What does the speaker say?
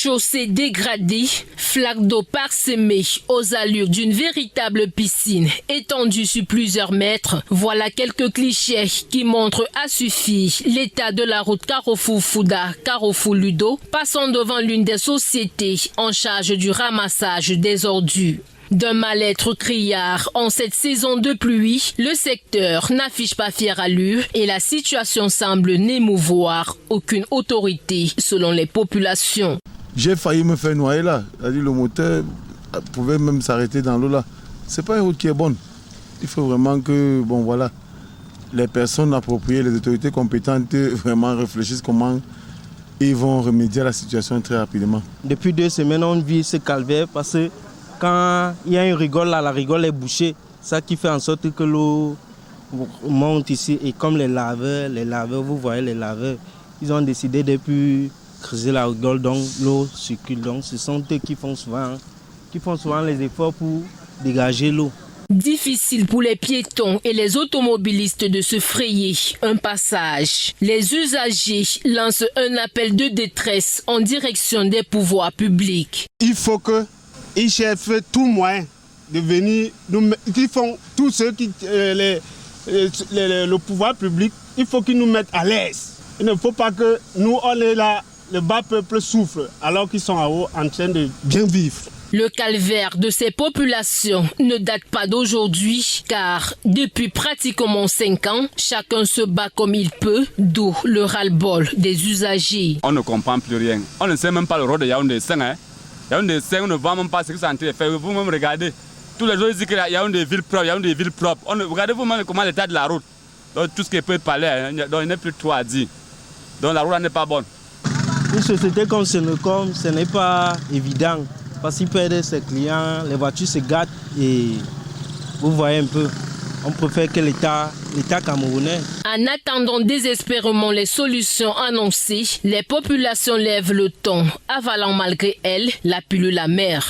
chaussée dégradée, flaques d'eau parsemées aux allures d'une véritable piscine étendue sur plusieurs mètres. Voilà quelques clichés qui montrent à suffire l'état de la route Carrefour-Fouda-Carrefour-Ludo, passant devant l'une des sociétés en charge du ramassage des ordures. D'un mal-être criard en cette saison de pluie, le secteur n'affiche pas fière allure et la situation semble n'émouvoir aucune autorité selon les populations. J'ai failli me faire noyer là. C'est-à-dire le moteur pouvait même s'arrêter dans l'eau là. C'est pas une route qui est bonne. Il faut vraiment que les personnes appropriées, les autorités compétentes vraiment réfléchissent comment ils vont remédier à la situation très rapidement. Depuis 2 semaines, on vit ce calvaire parce que quand il y a une rigole là, la rigole est bouchée. Ça qui fait en sorte que l'eau monte ici. Et comme les laveurs, vous voyez les laveurs, ils ont décidé de plus creuser la rigole, donc l'eau circule. Donc ce sont eux qui font souvent les efforts pour dégager l'eau. Difficile pour les piétons et les automobilistes de se frayer un passage. Les usagers lancent un appel de détresse en direction des pouvoirs publics. Il faut qu'ils cherchent tout moyen de venir, ils font tout ce qui le pouvoir public, il faut qu'ils nous mettent à l'aise. Il ne faut pas que nous, on est là, le bas peuple souffre, alors qu'ils sont en haut en train de bien vivre. Le calvaire de ces populations ne date pas d'aujourd'hui, car depuis pratiquement 5 ans, chacun se bat comme il peut, d'où le ras-le-bol des usagers. On ne comprend plus rien. On ne sait même pas le rôle de Yaoundé 5. Yaoundé 5, on ne voit même pas ce que ça en train de faire. Vous-même regardez. Tous les jours, ils disent qu'il y a des villes propres, il y a des villes propres. Regardez vous-même comment l'état de la route. Donc tout ce qui peut parler, donc il n'est plus trop à dire. Donc la route n'est pas bonne. Une société comme Sénécom, ce n'est pas évident. Parce qu'il perd ses clients, les voitures se gâtent et vous voyez un peu, on préfère que l'État camerounais. En attendant désespérément les solutions annoncées, les populations lèvent le ton, avalant malgré elles la pilule amère.